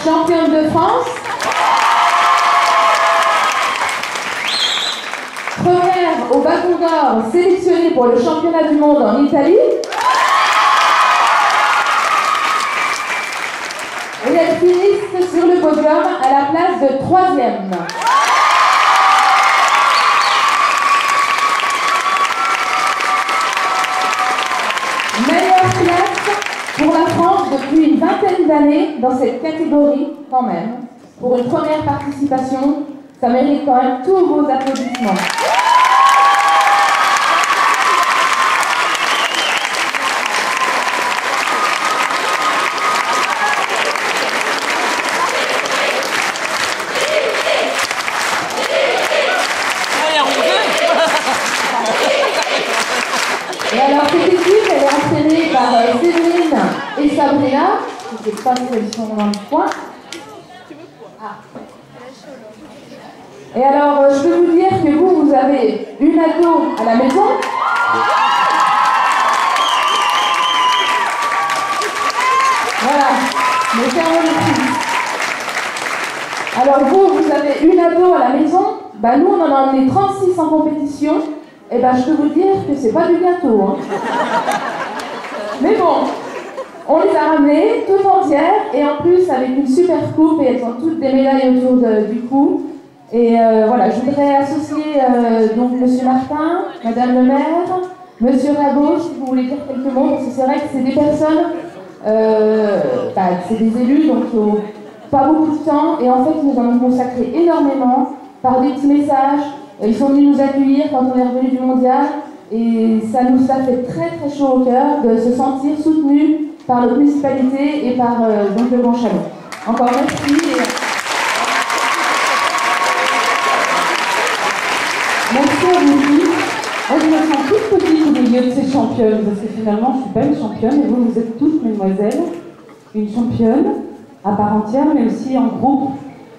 championne de France. Première au bâton d'or sélectionnée pour le championnat du monde en Italie. Et elle finisse sur le podium à la place de 3e. Meilleure place pour la France depuis une vingtaine d'années dans cette catégorie quand même. Pour une première participation, ça mérite quand même tous vos applaudissements. Et alors cette équipe, elle est entraînée par Séverine et Sabrina. Je ne sais pas si elles sont dans le coin. Et alors, je peux vous dire que vous avez une ado à la maison. Voilà, mais fermez les prix. Alors vous avez une ado à la maison. Bah nous, on en a emmené 36 en compétition. Et ben, je peux vous dire que c'est pas du gâteau. Hein. Mais bon, on les a ramenées toutes entières et en plus avec une super coupe et elles ont toutes des médailles autour du cou. Et voilà, je voudrais associer donc Monsieur Martin, Madame le maire, Monsieur Rabot, si vous voulez dire quelques mots, parce que c'est vrai que c'est des personnes, c'est des élus, donc il faut pas beaucoup de temps et en fait ils nous en ont consacré énormément par des petits messages. Ils sont venus nous accueillir quand on est revenu du mondial et ça nous a fait très très chaud au cœur de se sentir soutenus par notre municipalité et par donc le Grand Chalon. Encore merci. Merci à vous. Moi, je me sens toute petite au milieu de ces championnes parce que finalement je ne suis pas une championne et vous êtes toutes mesdemoiselles, une championne à part entière mais aussi en groupe.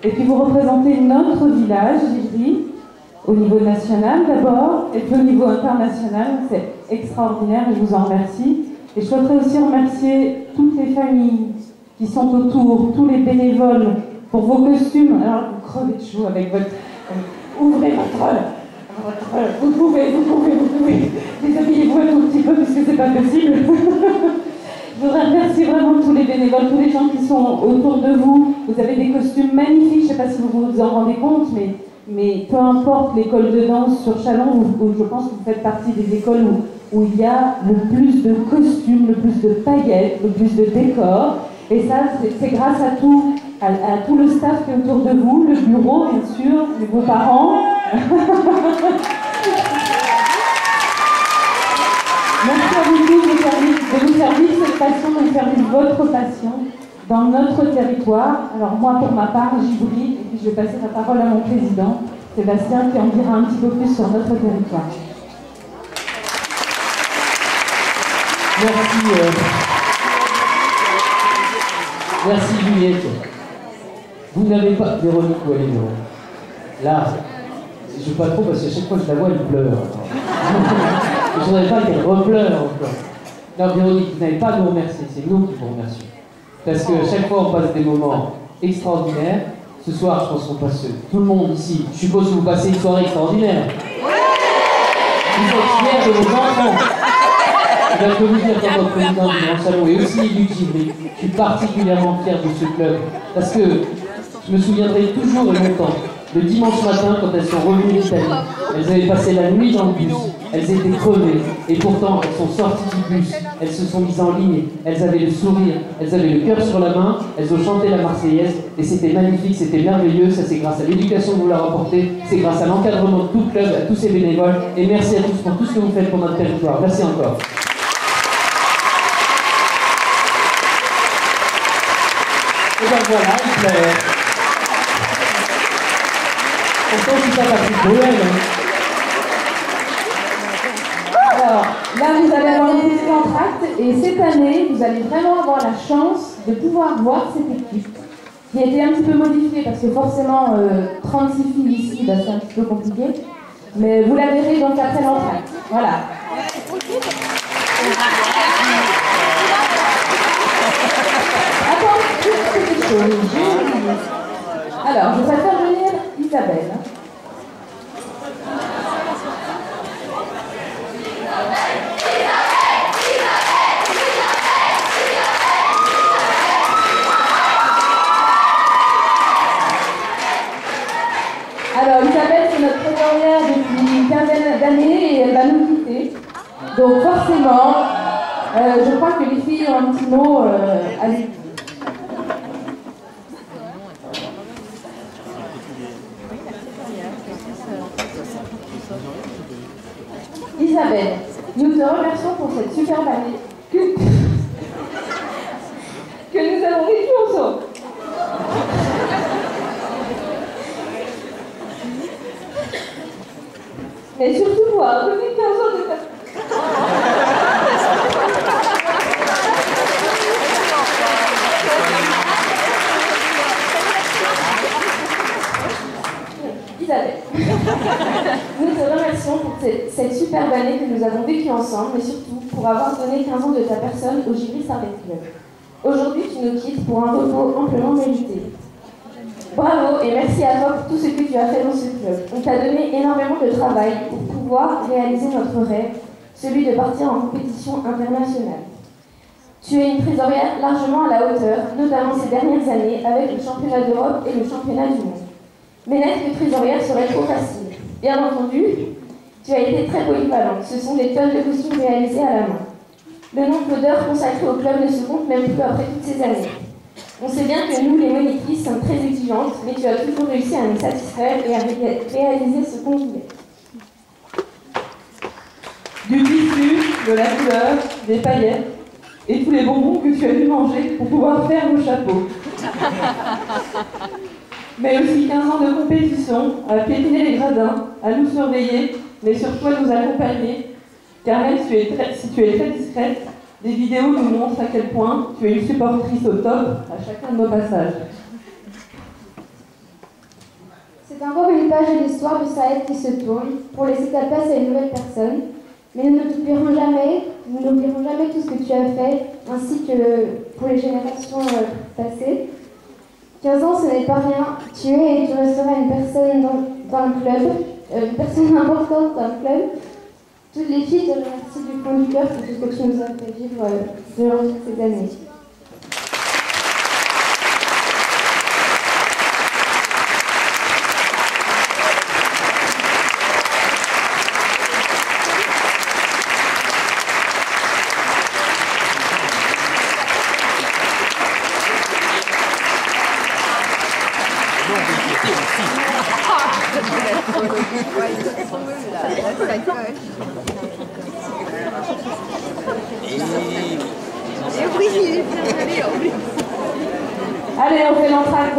Et puis vous représentez notre village, Givry, au niveau national d'abord, et puis au niveau international, c'est extraordinaire et je vous en remercie. Et je souhaiterais aussi remercier toutes les familles qui sont autour, tous les bénévoles pour vos costumes. Alors vous crevez de chaud avec votre... Ouvrez vous pouvez. Déshabillez-vous un tout petit peu parce que c'est pas possible. Je voudrais remercier vraiment tous les bénévoles, tous les gens qui sont autour de vous. Vous avez des costumes magnifiques, je ne sais pas si vous vous en rendez compte, mais peu importe l'école de danse sur Chalon, où je pense que vous faites partie des écoles où il y a le plus de costumes, le plus de paillettes, le plus de décors. Et ça, c'est grâce à tout le staff qui est autour de vous, le bureau, bien sûr, vos parents. Merci à vous tous de nous servir cette passion, de nous servir votre passion dans notre territoire. Alors moi, pour ma part, Givry, et puis je vais passer la parole à mon président, Sébastien, qui en dira un petit peu plus sur notre territoire. Merci Juliette. Vous n'avez pas... Véronique ou Aléno. Là, je ne sais pas trop parce que chaque fois que je la vois, elle pleure. Je ne voudrais pas qu'elle repleure encore. Non, Véronique, vous n'avez pas à nous remercier, c'est nous qui vous remercions. Parce que chaque fois, on passe des moments extraordinaires. Ce soir, je pense qu'on passe tout le monde ici. Je suppose que vous passez une soirée extraordinaire. Vous êtes fiers de vos enfants. Je peux vous dire qu'en tant que président du Grand Chalon et aussi élu de Givry, je suis particulièrement fier de ce club. Parce que je me souviendrai toujours et longtemps, le dimanche matin, quand elles sont revenues d'Italie, elles avaient passé la nuit dans le bus, elles étaient crevées, et pourtant elles sont sorties du bus, elles se sont mises en ligne, elles avaient le sourire, elles avaient le cœur sur la main, elles ont chanté la Marseillaise, et c'était magnifique, c'était merveilleux, ça c'est grâce à l'éducation que vous leur apportez, c'est grâce à l'encadrement de tout le club, à tous ces bénévoles, et merci à tous pour tout ce que vous faites pour notre territoire. Merci encore. Et ben voilà, il pleure. Pourtant, c'est pas parti pour elle. Alors, là, vous allez avoir une petite entracte et cette année, vous allez vraiment avoir la chance de pouvoir voir cette équipe qui a été un petit peu modifiée parce que forcément, 36 filles ici, bah, c'est un petit peu compliqué. Mais vous la verrez donc après l'entracte. Voilà. Attends, juste quelque chose. Alors, je préfère venir Isabelle. Alors, Isabelle, c'est notre trésorière depuis une quinzaine d'années et elle va nous quitter. Donc, forcément, je crois que les filles ont un petit mot à dire. Isabelle, nous te remercions pour cette superbe année que nous avons vécue ensemble. Mais surtout pour avoir donné 15 ans de ta... Isabelle, nous te remercions pour cette superbe année que nous avons vécue ensemble, mais surtout pour avoir donné 15 ans de ta personne au Givry Starlet Club. Aujourd'hui, tu nous quittes pour un repos amplement mérité. Bravo et merci à toi pour tout ce que tu as fait dans ce club. On t'a donné énormément de travail pour pouvoir réaliser notre rêve, celui de partir en compétition internationale. Tu es une trésorière largement à la hauteur, notamment ces dernières années avec le championnat d'Europe et le championnat du monde. Mais n'être que trésorière serait trop facile. Bien entendu, tu as été très polyvalente. Ce sont des tonnes de costumes réalisés à la main. Le nombre d'heures consacrées au club ne se compte même plus après toutes ces années. On sait bien que nous, les monitrices, sommes très exigeantes, mais tu as toujours réussi à nous satisfaire et à réaliser ce qu'on voulait. Du tissu, de la couleur, des paillettes et tous les bonbons que tu as dû manger pour pouvoir faire vos chapeaux. Mais aussi 15 ans de compétition, à piétiner les gradins, à nous surveiller, mais surtout à nous accompagner, car même si tu es très discrète, des vidéos nous montrent à quel point tu es une supportrice au top à chacun de nos passages. C'est encore une page de l'histoire du Sahel qui se tourne pour laisser ta place à une nouvelle personne. Mais nous ne t'oublierons jamais, tout ce que tu as fait, ainsi que pour les générations passées. 15 ans, ce n'est pas rien. Tu es et tu resteras une personne dans le club, une personne importante dans le club. Toutes les filles te remercient du fond du cœur pour tout ce que tu nous as fait vivre durant toutes ces années. Allez, on fait l'entracte.